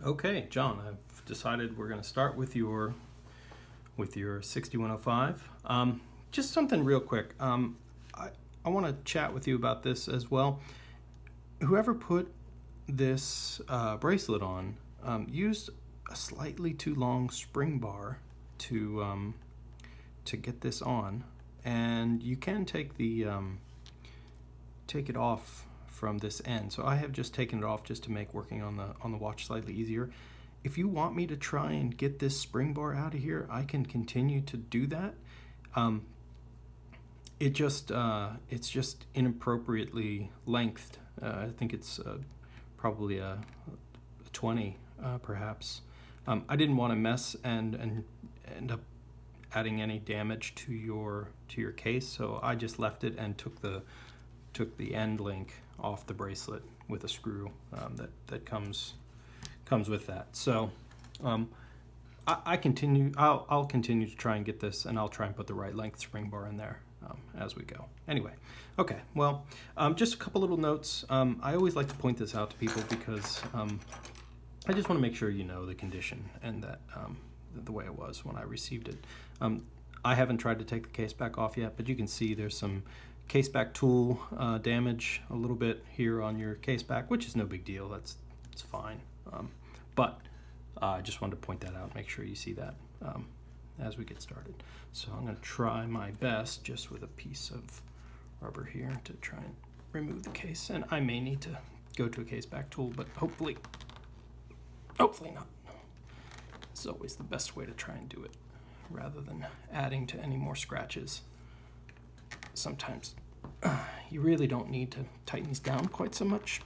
Okay, John, I've decided we're going to start with your 6105. Just something real quick. I want to chat with you about this as well. Whoever put this bracelet on used a slightly too long spring bar to get this on, and you can take it off from this end. So I have just taken it off just to make working on the watch slightly easier. If you want me to try and get this spring bar out of here, I can continue to do that. It's just inappropriately lengthed. I think it's probably a 20, perhaps. I didn't want to mess and end up adding any damage to your case, so I just left it and took the end link off the bracelet with a screw that comes with that. So I'll continue to try and get this, and I'll try and put the right length spring bar in there as we go. Anyway, okay, well, just a couple little notes. I always like to point this out to people because I just want to make sure you know the condition and that the way it was when I received it. I haven't tried to take the case back off yet, but you can see there's some case back tool damage a little bit here on your case back, which is no big deal. It's fine. But I just wanted to point that out, make sure you see that as we get started. So I'm going to try my best just with a piece of rubber here to try and remove the case. And I may need to go to a case back tool, but hopefully not. It's always the best way to try and do it rather than adding to any more scratches. Sometimes you really don't need to tighten these down quite so much,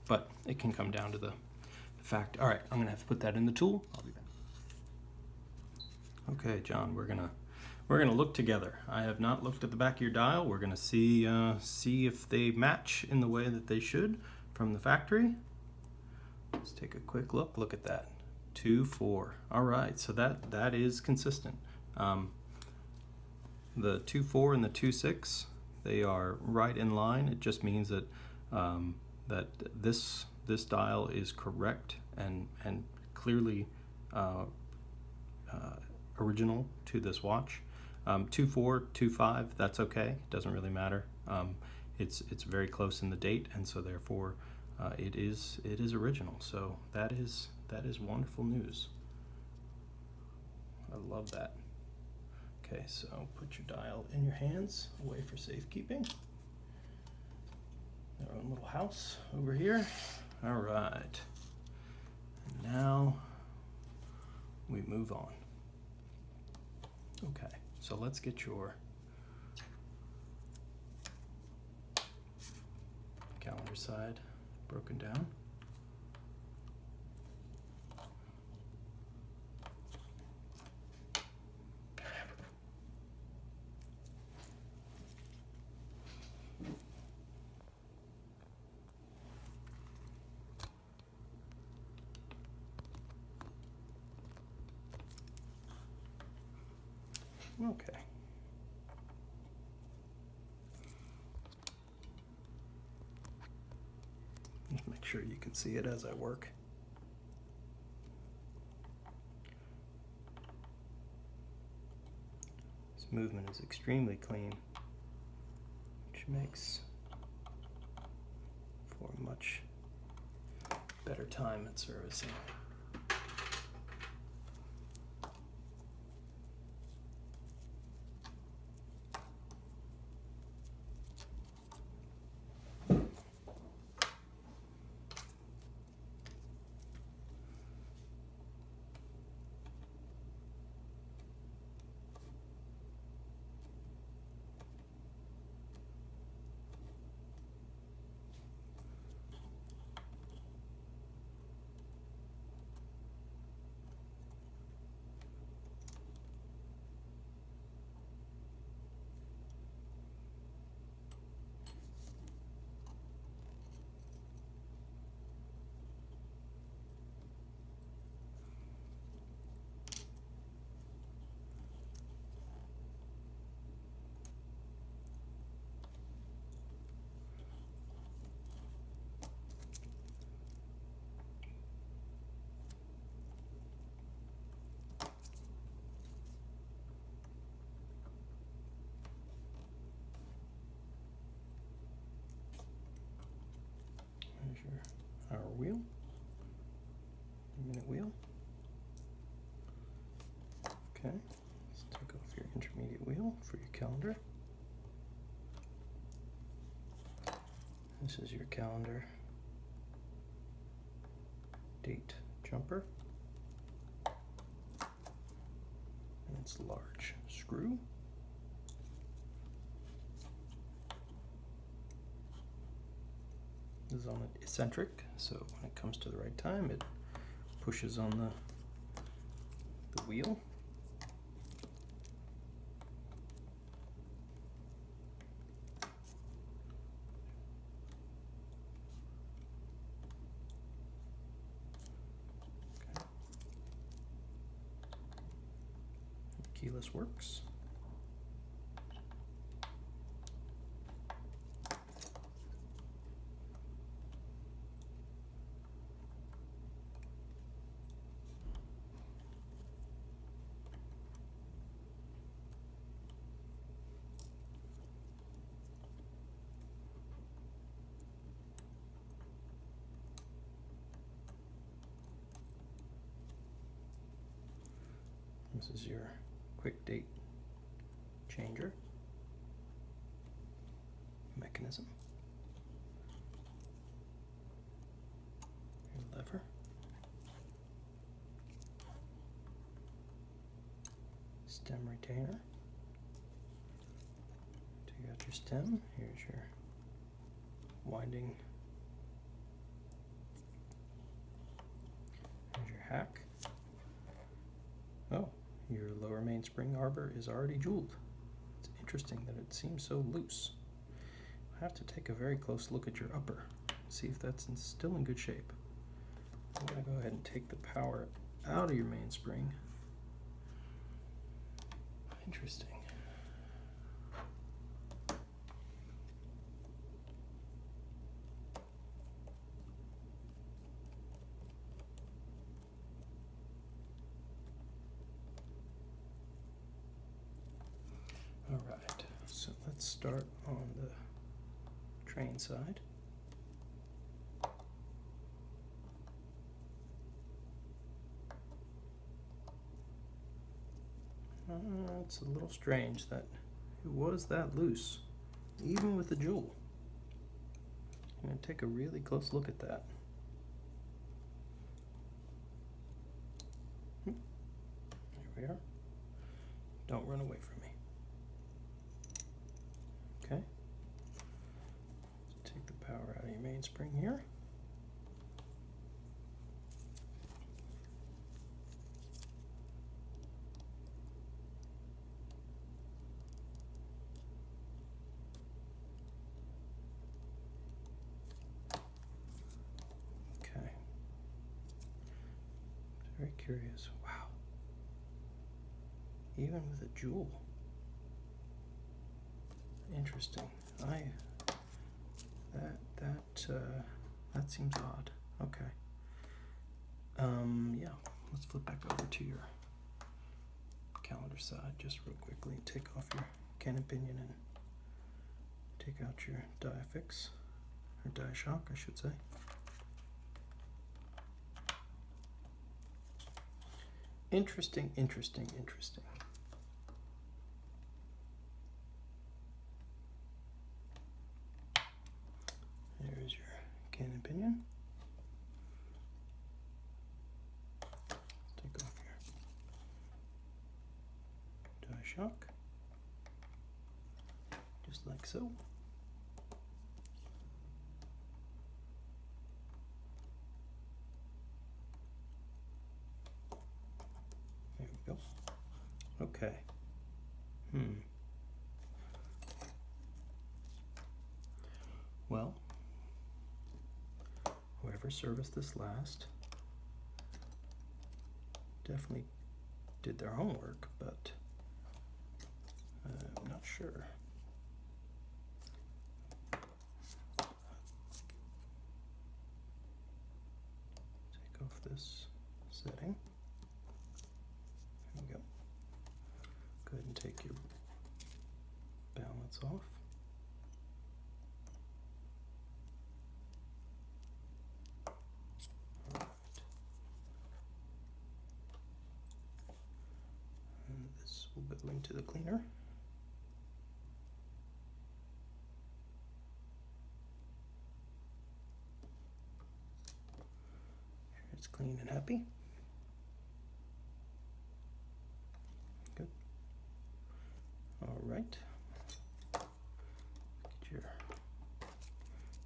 but it can come down to the fact. All right, I'm gonna have to put that in the tool. I'll be back. Okay, John, we're gonna look together. I have not looked at the back of your dial. We're gonna see if they match in the way that they should from the factory. Let's take a quick look. Look at that, 2-4. All right, so that is consistent. The 2-4 and the 2-6, they are right in line. It just means that that this dial is correct and clearly original to this watch. 2-4, 2-5, that's okay. It doesn't really matter. It's very close in the date, and so therefore it is original. So that is wonderful news. I love that. Okay, so put your dial in your hands, away for safekeeping. Our own little house over here. All right. And now we move on. Okay, so let's get your calendar side broken down. Okay. Just make sure you can see it as I work. This movement is extremely clean, which makes for a much better time at servicing. wheel, minute wheel. Okay, let's take off your intermediate wheel for your calendar. This is your calendar date jumper. And it's large screw. This is on an eccentric, so when it comes to the right time, it pushes on the wheel. Okay. Keyless works. This is your quick date changer mechanism. Your lever. Stem retainer. Take out your stem. Here's your winding. Here's your hack. Oh, your lower mainspring arbor is already jeweled. It's interesting that it seems so loose. I have to take a very close look at your upper, see if that's still in good shape. I'm going to go ahead and take the power out of your mainspring. Interesting. All right, so let's start on the train side. It's a little strange that it was that loose, even with the jewel. I'm going to take a really close look at that. Here we are. Don't run away from me. Okay. Take the power out of your mainspring here. Okay. Very curious. Wow. Even with a jewel. Interesting. That seems odd. Okay. Yeah. Let's flip back over to your calendar side just real quickly. Take off your cannon pinion and take out your die fix, or die shock, I should say. Interesting, interesting, interesting. There's your cannon pinion. Take off your die shock, just like so. There we go. Okay. Well, whoever serviced this last definitely did their homework, but I'm not sure. Take off this setting. There we go. Go ahead and take your balance off. go into the cleaner. It's clean and happy. Good. All right. Get your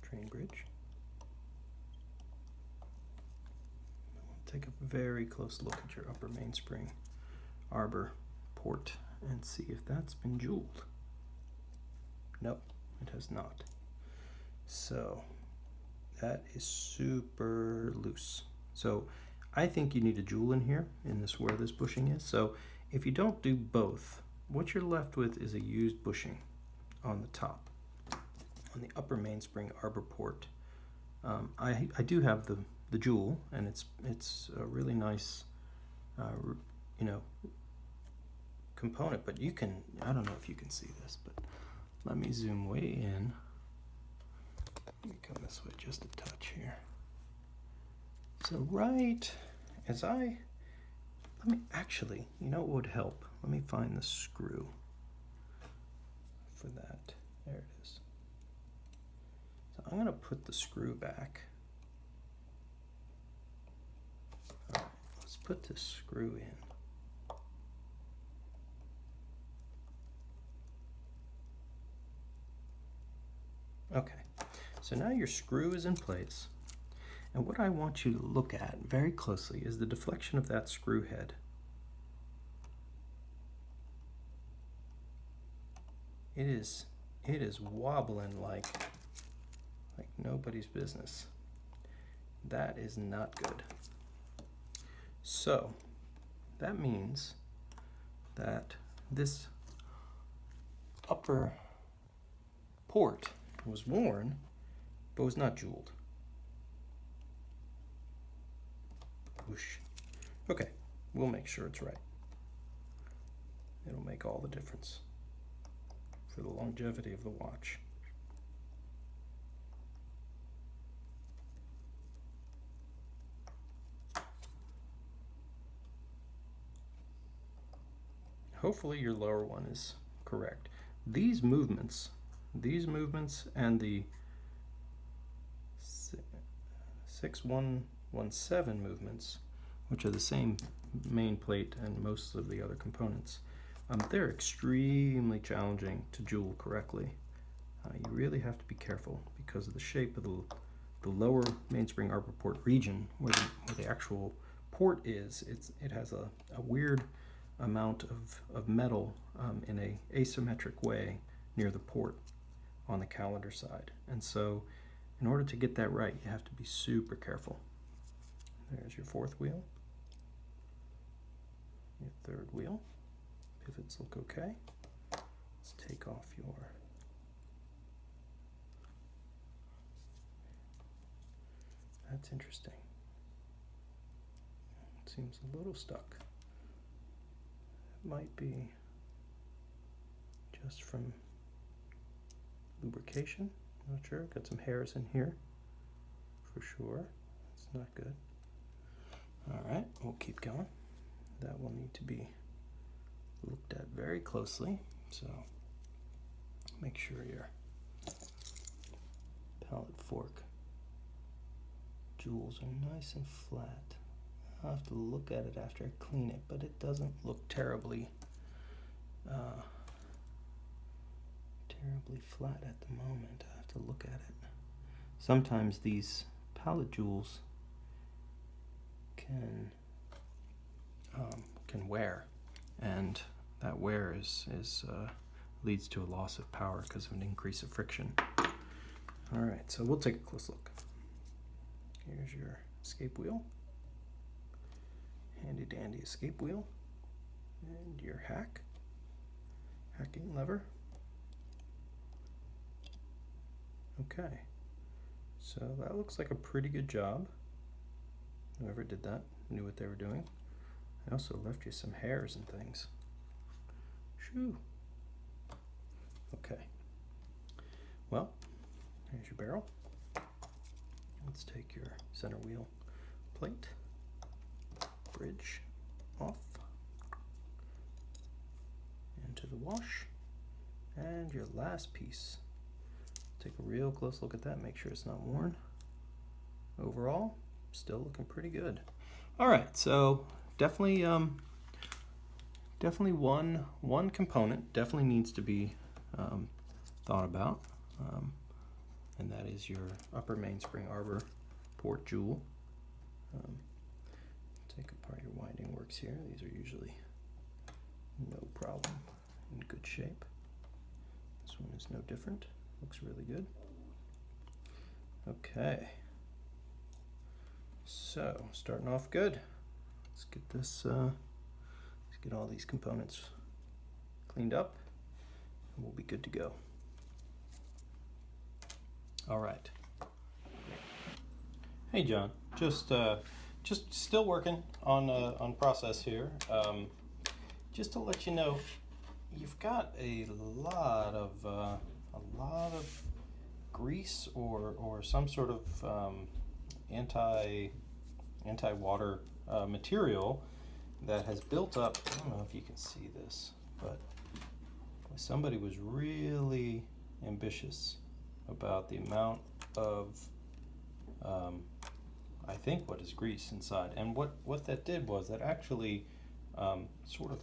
train bridge. Take a very close look at your upper mainspring arbor port and see if that's been jeweled. No, it has not. So that is super loose. So I think you need a jewel in here, in this where this bushing is. So if you don't do both, what you're left with is a used bushing on the top, on the upper mainspring arbor port. I do have the jewel, and it's a really nice, you know, component. But you can, I don't know if you can see this, but let me zoom way in. Let me come this way just a touch here. So right as let me actually, you know what would help? Let me find the screw for that. There it is. So I'm gonna put the screw back. All right, let's put this screw in. Okay, so now your screw is in place. And what I want you to look at very closely is the deflection of that screw head. It is wobbling like nobody's business. That is not good. So that means that this upper port was worn, but was not jeweled. Whoosh. Okay, we'll make sure it's right. It'll make all the difference for the longevity of the watch. Hopefully your lower one is correct. These movements and the 6117 movements, which are the same main plate and most of the other components, they're extremely challenging to jewel correctly. You really have to be careful because of the shape of the lower mainspring arbor port region, where the actual port is. It has a weird amount of metal in a asymmetric way near the port on the calendar side, and so in order to get that right, you have to be super careful. There's your fourth wheel, your third wheel. Pivots look okay. Let's take off your that's interesting. It seems a little stuck. It might be just from lubrication. Not sure. Got some hairs in here for sure. It's not good. All right, we'll keep going. That will need to be looked at very closely. So make sure your pallet fork jewels are nice and flat. I'll have to look at it after I clean it, but it doesn't look terribly flat at the moment. I have to look at it. Sometimes these pallet jewels can wear, and that wear leads to a loss of power because of an increase of friction. All right, so we'll take a close look. Here's your escape wheel, handy dandy escape wheel, and your hacking lever. Okay, so that looks like a pretty good job. Whoever did that knew what they were doing. I also left you some hairs and things. Shoo. Okay. Well, here's your barrel. Let's take your center wheel plate, bridge off. wash. And your last piece. Take a real close look at that, make sure it's not worn. Overall, still looking pretty good. All right, so definitely one component definitely needs to be thought about, and that is your upper mainspring arbor port jewel. Take apart your winding works here. These are usually no problem, in good shape. This one is no different. Looks really good. Okay. So, starting off good. Let's get this, let's get all these components cleaned up, and we'll be good to go. All right. Hey, John. Just still working on process here. Just to let you know, you've got a lot of grease or some sort of anti-water material that has built up. I don't know if you can see this, but somebody was really ambitious about the amount of I think what is grease inside, and what that did was that actually sort of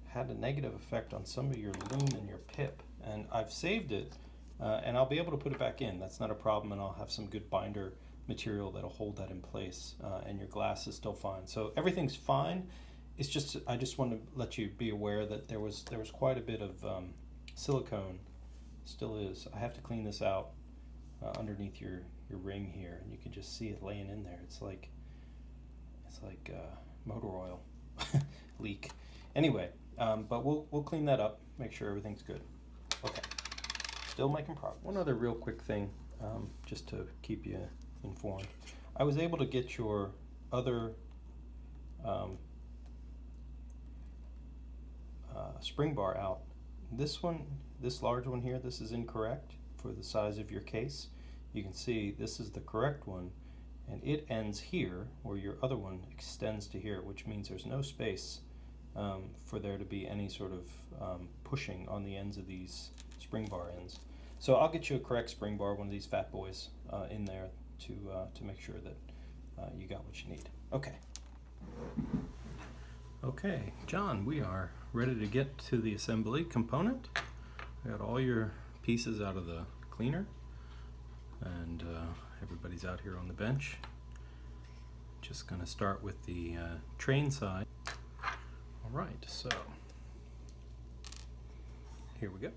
had a negative effect on some of your loom and your pip, and I've saved it and I'll be able to put it back in. That's not a problem, and I'll have some good binder material that'll hold that in place, and your glass is still fine. So everything's fine. It's just, I just want to let you be aware that there was quite a bit of silicone, still is. I have to clean this out underneath your ring here, and you can just see it laying in there. It's like motor oil leak. Anyway, but we'll clean that up, make sure everything's good. Okay, still making progress. One other real quick thing, just to keep you informed. I was able to get your other spring bar out. This one, this large one here, this is incorrect for the size of your case. You can see this is the correct one, and it ends here where your other one extends to here, which means there's no space for there to be any sort of pushing on the ends of these spring bar ends. So I'll get you a correct spring bar, one of these fat boys, in there to make sure that you got what you need. Okay. Okay, John, we are ready to get to the assembly component. I got all your pieces out of the cleaner, and everybody's out here on the bench. Just going to start with the train side. All right, so here we go.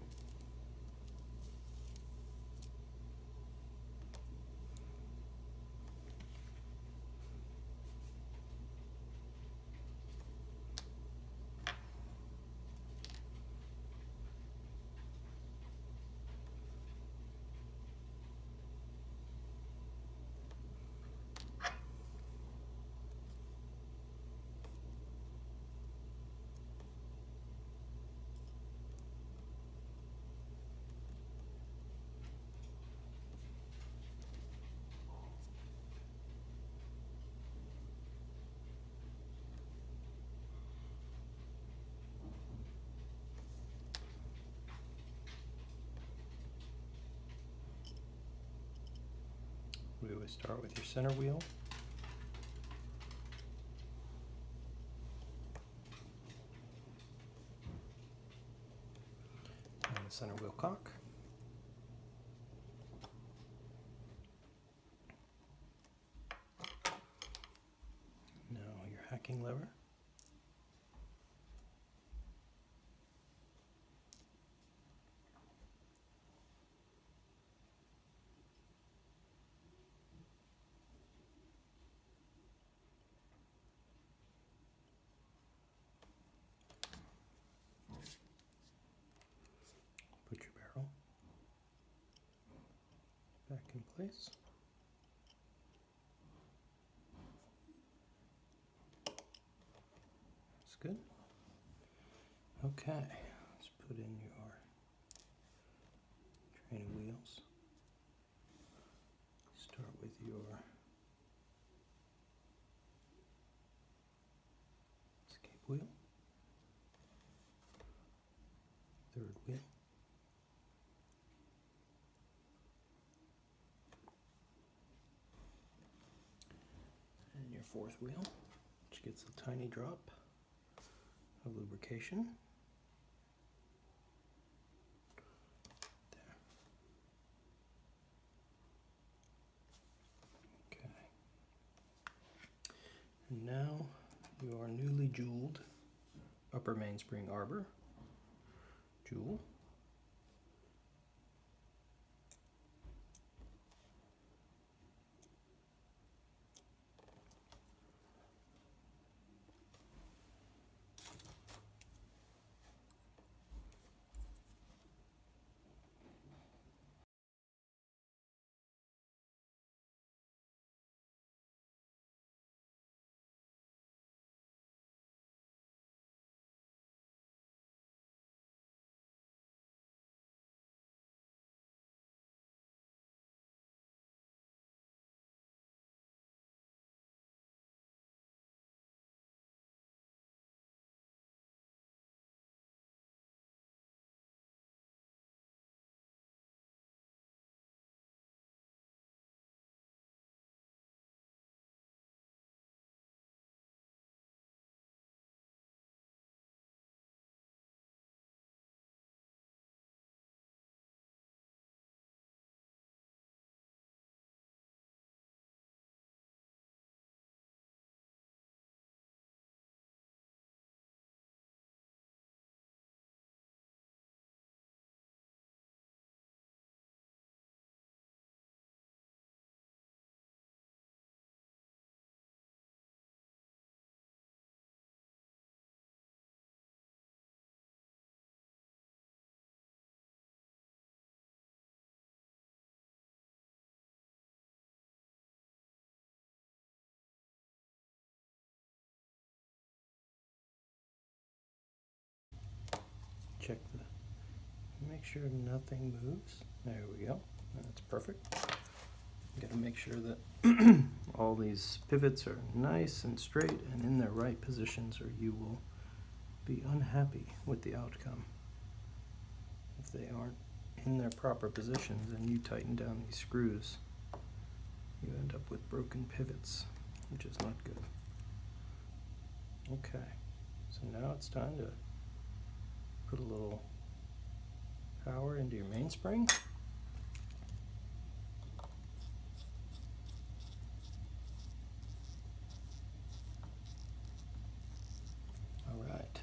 We always start with your center wheel. And the center wheel cock. Now your hacking lever. Put your barrel back in place. That's good. Okay, let's put in your train of wheels. Start with your escape wheel. wheel. And your fourth wheel, which gets a tiny drop of lubrication. There. Okay. And now your newly jeweled upper mainspring arbor jewel. Check make sure nothing moves. There we go. That's perfect. You got to make sure that all these pivots are nice and straight and in their right positions, or you will be unhappy with the outcome. If they aren't in their proper positions and you tighten down these screws, you end up with broken pivots, which is not good. Okay, so now it's time to put a little power into your mainspring. All right.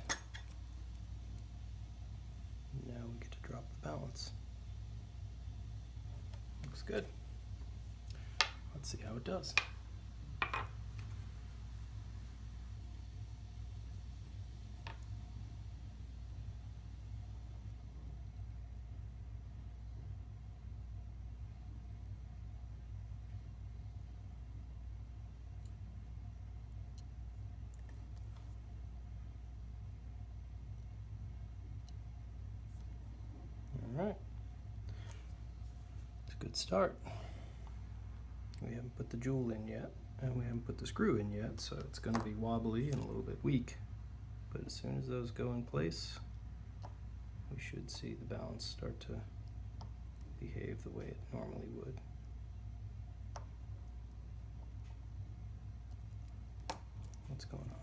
Now we get to drop the balance. Looks good. Let's see how it does. All right. It's a good start. We haven't put the jewel in yet, and we haven't put the screw in yet, so it's going to be wobbly and a little bit weak. But as soon as those go in place, we should see the balance start to behave the way it normally would. What's going on here?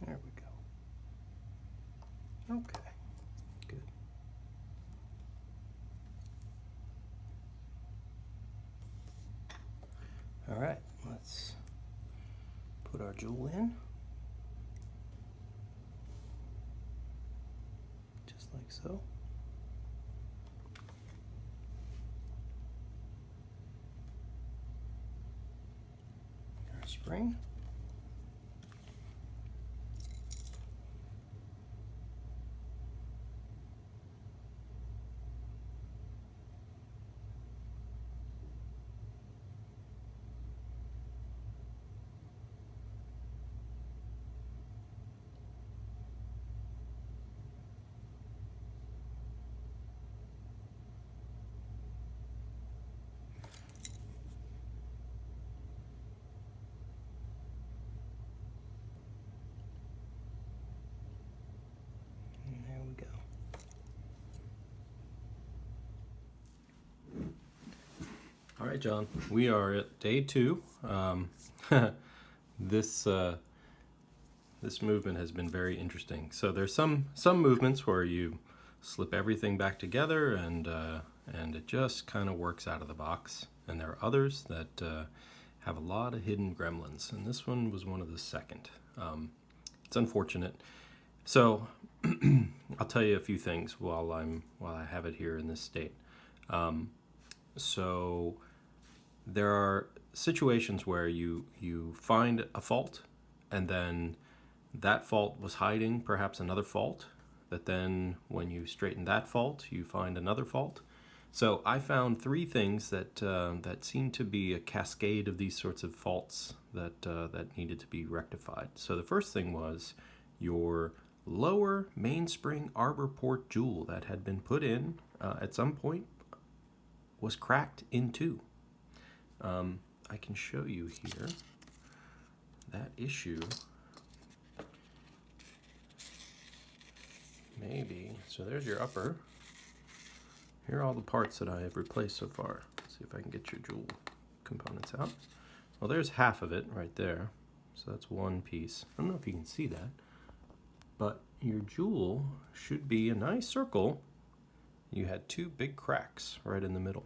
There we go. Okay, good. All right, let's put our jewel in. Just like so. Our spring. All right, John, we are at day 2. This this movement has been very interesting. So there's some movements where you slip everything back together and it just kind of works out of the box. And there are others that have a lot of hidden gremlins, and this one was one of the second. It's unfortunate. So I'll tell you a few things while I have it here in this state. So there are situations where you find a fault, and then that fault was hiding perhaps another fault, that then when you straighten that fault, you find another fault. So I found 3 things that seemed to be a cascade of these sorts of faults that needed to be rectified. So the first thing was your lower mainspring arbor port jewel that had been put in at some point was cracked in 2. I can show you here that issue. Maybe. So there's your upper. Here are all the parts that I have replaced so far. Let's see if I can get your jewel components out. Well, there's half of it right there. So that's one piece. I don't know if you can see that, but your jewel should be a nice circle. You had 2 big cracks right in the middle,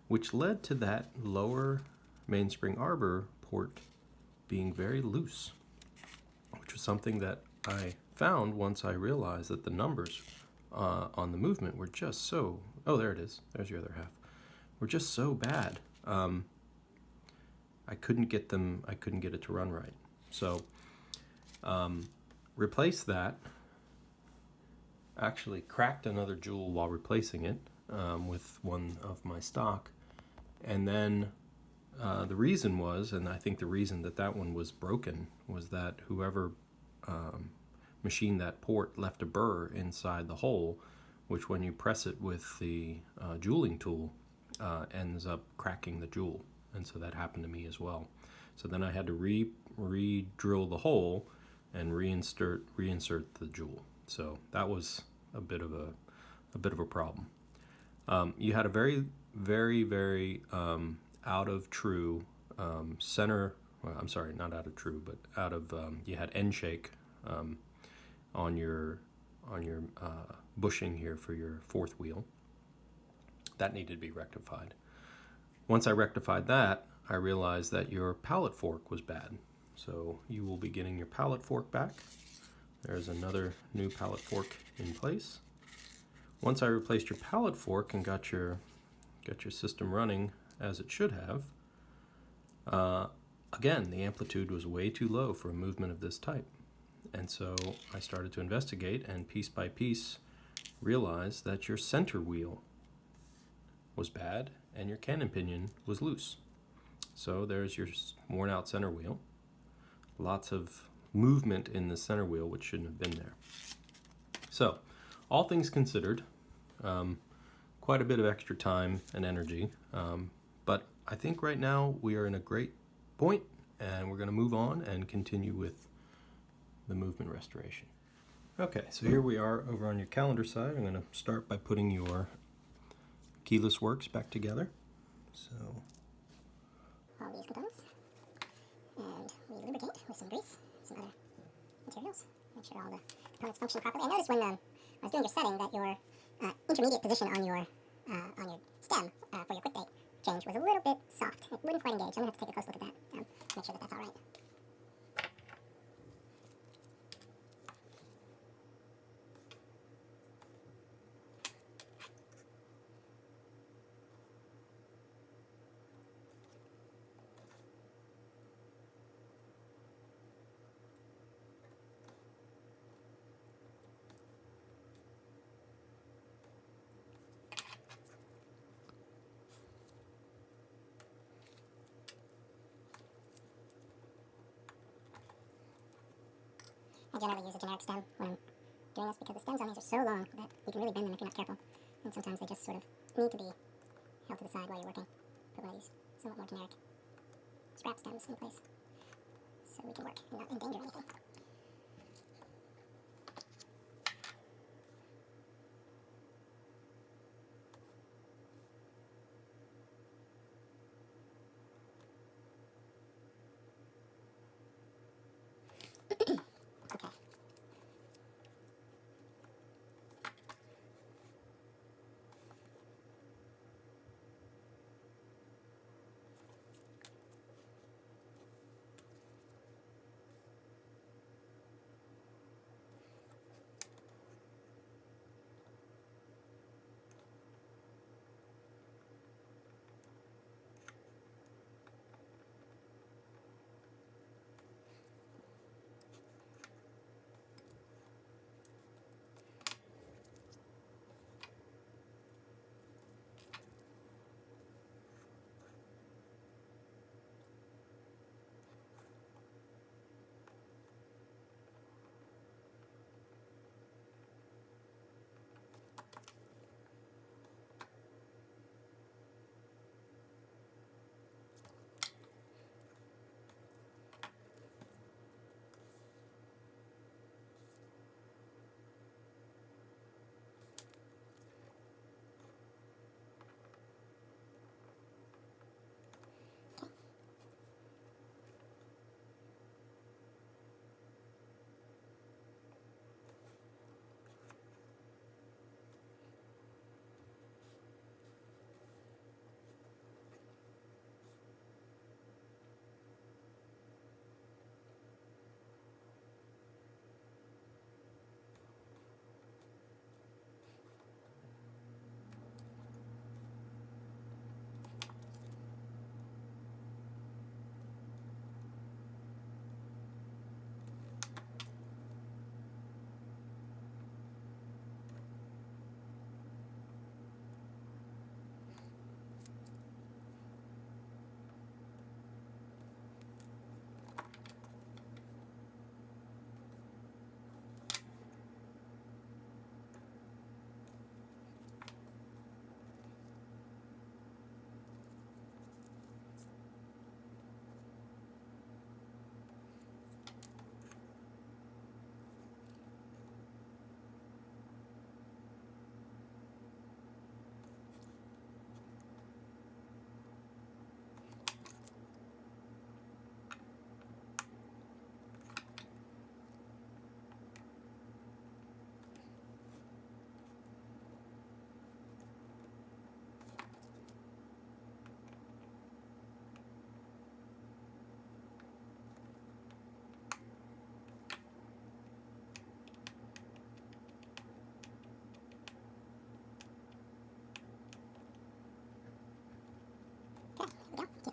which led to that lower mainspring arbor port being very loose, which was something that I found once I realized that the numbers on the movement were just so, oh, there it is, there's your other half, were just so bad. I couldn't get it to run right. So replace that, actually cracked another jewel while replacing it with one of my stock. And then the reason was, and I think the reason that one was broken, was that whoever machined that port left a burr inside the hole, which when you press it with the jeweling tool ends up cracking the jewel. And so that happened to me as well. So then I had to re-drill the hole and reinsert the jewel. So that was a bit of a problem. You had a very, very, very out of true center. Well, I'm sorry, not out of true, but out of you had end shake on your bushing here for your 4th wheel. That needed to be rectified. Once I rectified that, I realized that your pallet fork was bad. So you will be getting your pallet fork back. There's another new pallet fork in place. Once I replaced your pallet fork and got your system running as it should have, again, the amplitude was way too low for a movement of this type. And so I started to investigate, and piece by piece realized that your center wheel was bad and your cannon pinion was loose. So there's your worn out center wheel. Lots of movement in the center wheel which shouldn't have been there. So all things considered, quite a bit of extra time and energy, but I think right now we are in a great point, and we're going to move on and continue with the movement restoration. Okay, so here we are over on your calendar side. I'm going to start by putting your keyless works back together. So all these components, and we lubricate with some grease, some other materials, make sure all the components function properly. I noticed when I was doing your setting that your intermediate position on your stem for your quick date change was a little bit soft. It wouldn't quite engage. I'm going to have to take a close look at that to make sure that that's all right. I generally use a generic stem when I'm doing this because the stems on these are so long that you can really bend them if you're not careful. And sometimes they just sort of need to be held to the side while you're working. Put one of these somewhat more generic scrap stems in place so we can work and not endanger anything.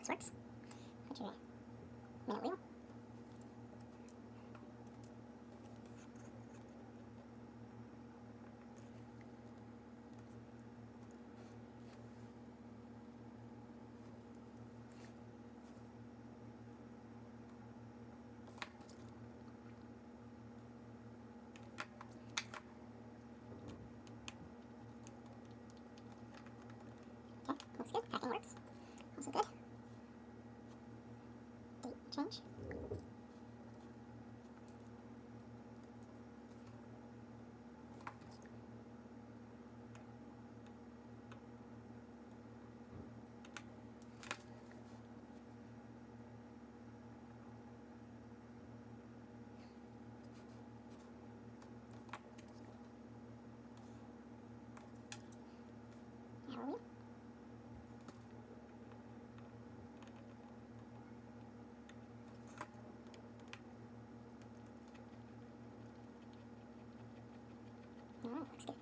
this works. Put your minute wheel. Okay, looks good. Packing works. Also good. Date change. Arrow wheel. Alright, looks good. Okay.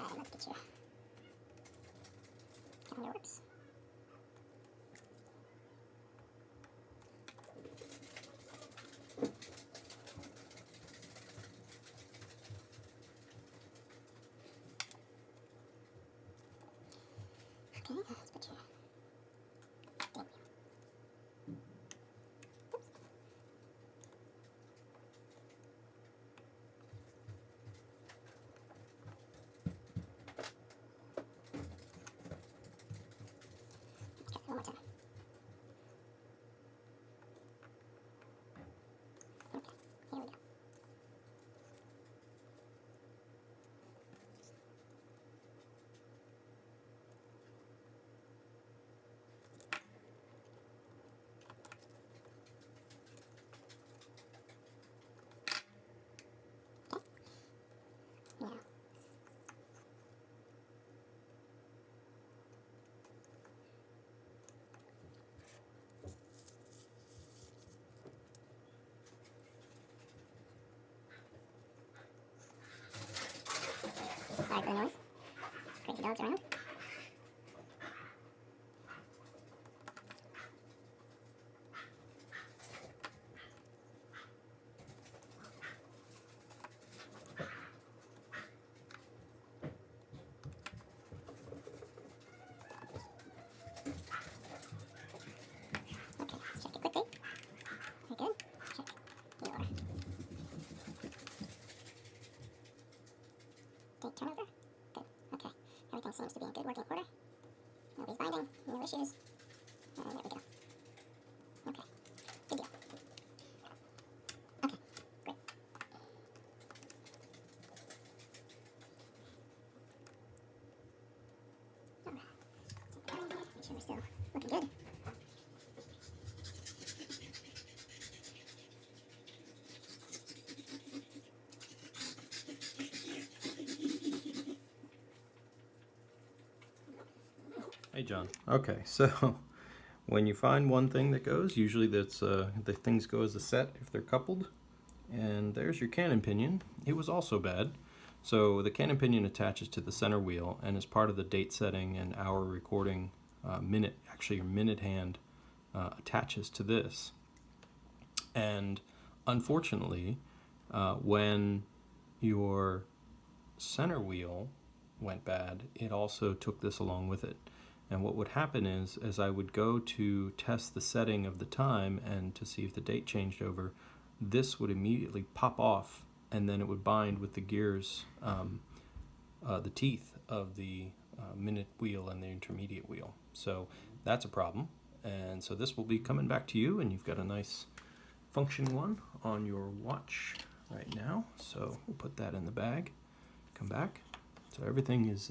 Alright, let's get your calendar works. Okay, let's put your date wheel. Oops. Let's try it one more time. Okay, here we go. Okay. Now. Sorry for the noise. Crazy dogs around. Okay, let's check it quickly. Very good. Check your date turnover. Good. Okay. Everything seems to be in good working order. Nobody's binding. No issues. And there we go. Okay. Good deal. Okay. Great. Alright. Make sure we're still looking good. Hey, John. Okay, so when you find one thing that goes, usually that's the things go as a set if they're coupled. And there's your cannon pinion. It was also bad. So the cannon pinion attaches to the center wheel and is part of the date setting and hour recording minute. Actually, your minute hand attaches to this. And unfortunately, when your center wheel went bad, it also took this along with it. And what would happen is, as I would go to test the setting of the time and to see if the date changed over, this would immediately pop off, and then it would bind with the gears, the teeth of the minute wheel and the intermediate wheel. So that's a problem. And so this will be coming back to you, and you've got a nice functioning one on your watch right now. So we'll put that in the bag. Come back. So everything is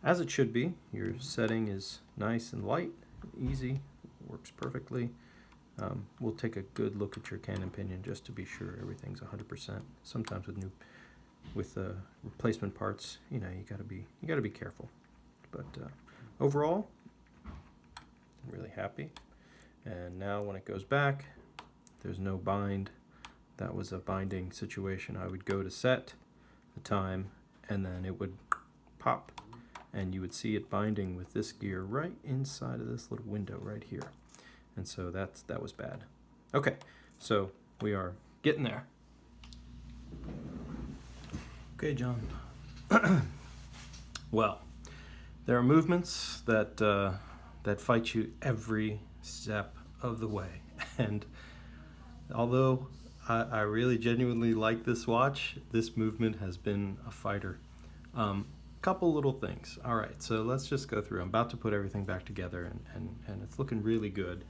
as it should be. Your setting is nice and light, easy, works perfectly. We'll take a good look at your cannon pinion just to be sure everything's 100%. Sometimes with replacement parts, you gotta be careful. But overall, I'm really happy. And now when it goes back, there's no bind. That was a binding situation. I would go to set the time, and then it would pop, and you would see it binding with this gear right inside of this little window right here. And so that was bad. Okay, so we are getting there. Okay, John. Well, there are movements that fight you every step of the way, and although I really genuinely like this watch, this movement has been a fighter. Couple little things. All right, so let's just go through. I'm about to put everything back together, and it's looking really good.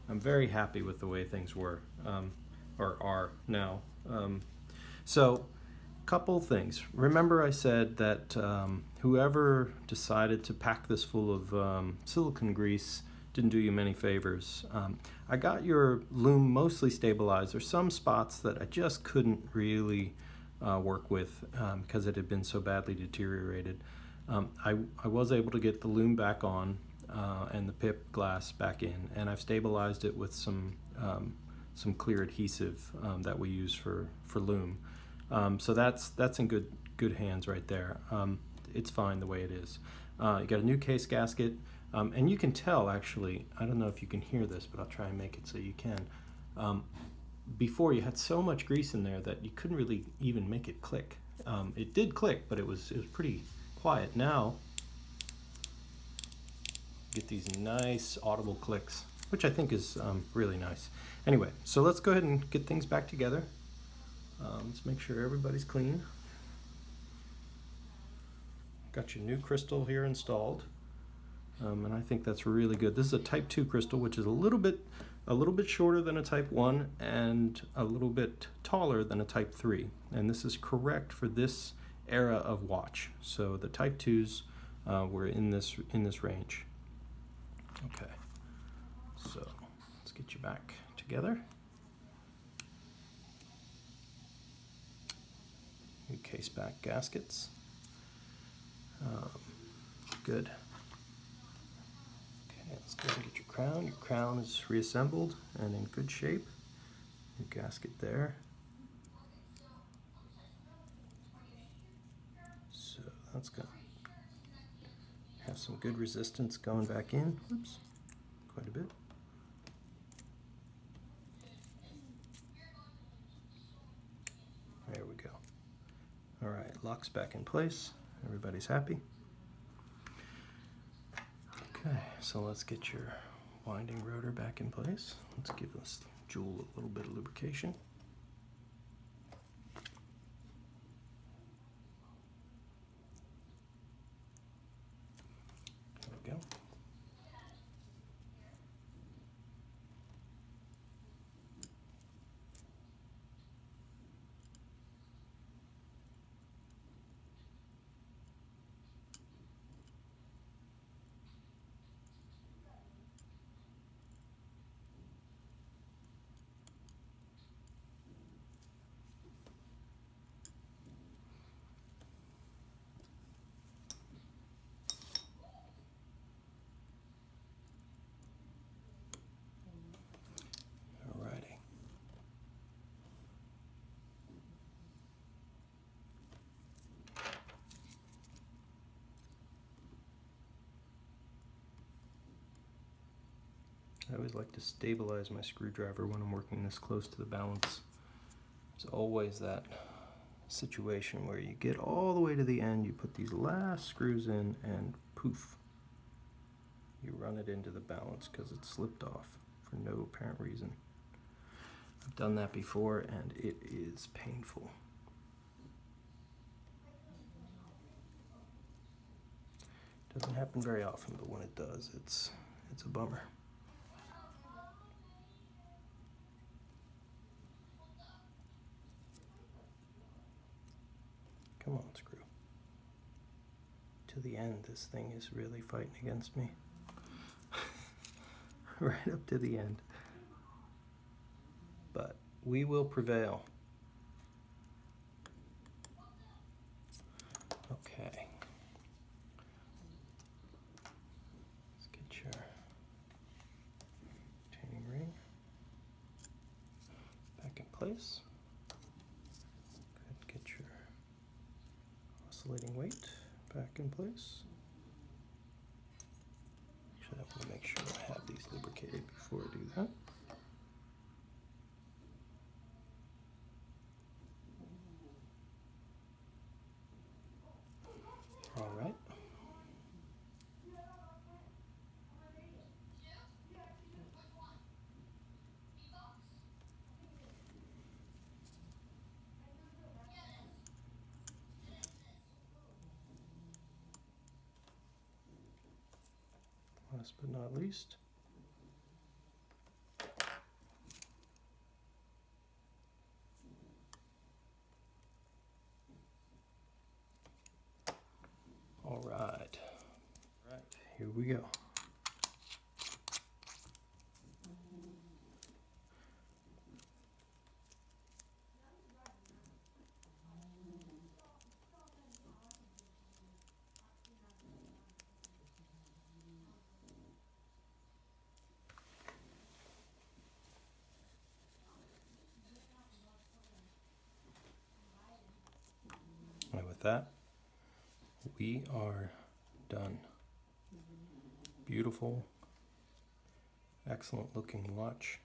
I'm very happy with the way things were, or are now. So, couple things. Remember I said that whoever decided to pack this full of silicone grease didn't do you many favors. I got your loom mostly stabilized. There's some spots that I just couldn't really work with because it had been so badly deteriorated. I was able to get the loom back on and the pip glass back in, and I've stabilized it with some clear adhesive that we use for loom. So that's in good hands right there. It's fine the way it is. You got a new case gasket, and you can tell actually. I don't know if you can hear this, but I'll try and make it so you can. Before you had so much grease in there that you couldn't really even make it click. It did click, but it was pretty quiet. Now you get these nice audible clicks, which I think is really nice. Anyway, so let's go ahead and get things back together. Let's make sure everybody's clean. Got your new crystal here installed, and I think that's really good. This is a Type 2 crystal, which is a little bit shorter than a Type 1 and a little bit taller than a Type 3. And this is correct for this era of watch. So the Type 2s were in this range. Okay, so let's get you back together. New case back gaskets. Good. Okay, let's go and get your crown. Your crown is reassembled and in good shape. New gasket there. So that's going to have some good resistance going back in. Oops, quite a bit. There we go. All right, locks back in place. Everybody's happy. Okay, so let's get your winding rotor back in place. Let's give this jewel a little bit of lubrication. There we go. I always like to stabilize my screwdriver when I'm working this close to the balance. There's always that situation where you get all the way to the end, you put these last screws in, and poof, you run it into the balance because it slipped off for no apparent reason. I've done that before and it is painful. Doesn't happen very often, but when it does, it's a bummer. Come on, screw. To the end, this thing is really fighting against me. Right up to the end. But we will prevail. Okay. Let's get your retaining place. Get your oscillating weight back in place. Actually, I want to make sure I have these lubricated before I do that. All right. Last but not least, all right, here we go. And with that, we are done. Beautiful, excellent looking watch.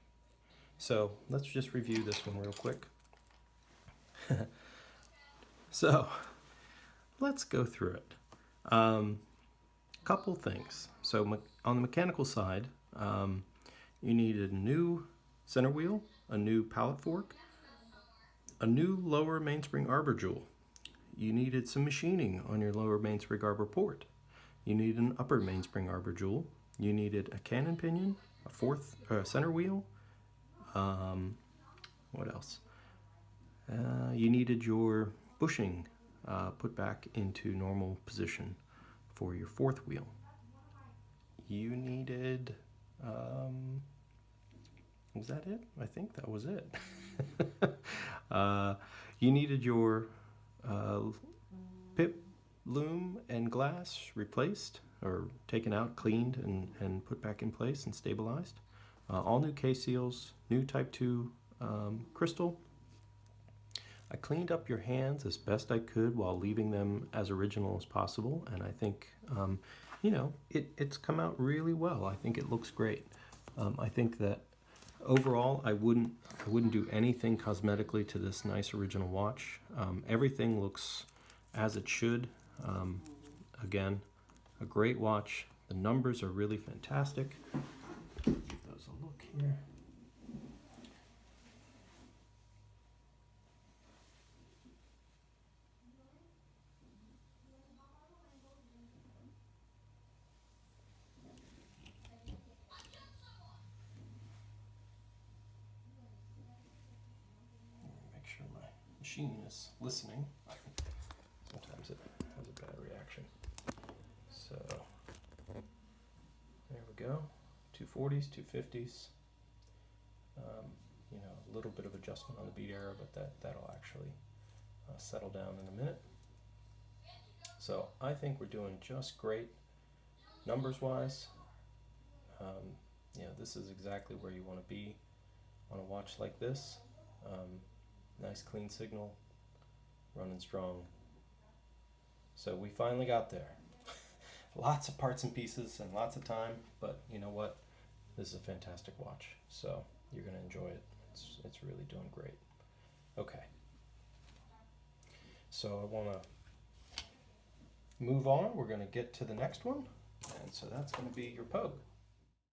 So let's just review this one real quick. So let's go through it. Couple things. So on the mechanical side, you needed a new center wheel, a new pallet fork, a new lower mainspring arbor jewel. You needed some machining on your lower mainspring arbor port. You needed an upper mainspring arbor jewel. You needed a cannon pinion, a center wheel. What else? You needed your bushing put back into normal position for your fourth wheel. You needed, was that it? I think that was it. You needed your pip, loom, and glass replaced or taken out, cleaned, and put back in place and stabilized. All new K-seals, new Type 2 crystal. I cleaned up your hands as best I could while leaving them as original as possible, and I think, you know, it's come out really well. I think it looks great. I think that overall, I wouldn't do anything cosmetically to this nice original watch. Everything looks as it should. Again, a great watch. The numbers are really fantastic. Give those a look here. Make sure my machine is listening. Sometimes it has a bad reaction. So there we go. 240s, 250s. You know, a little bit of adjustment on the beat error, but that'll actually settle down in a minute. So I think we're doing just great numbers wise. You know, this is exactly where you want to be on a watch like this. Nice clean signal, running strong. So we finally got there. Lots of parts and pieces and lots of time, but you know what? This is a fantastic watch, so you're going to enjoy it. It's really doing great. Okay. So I want to move on. We're going to get to the next one, and so that's going to be your Pogue.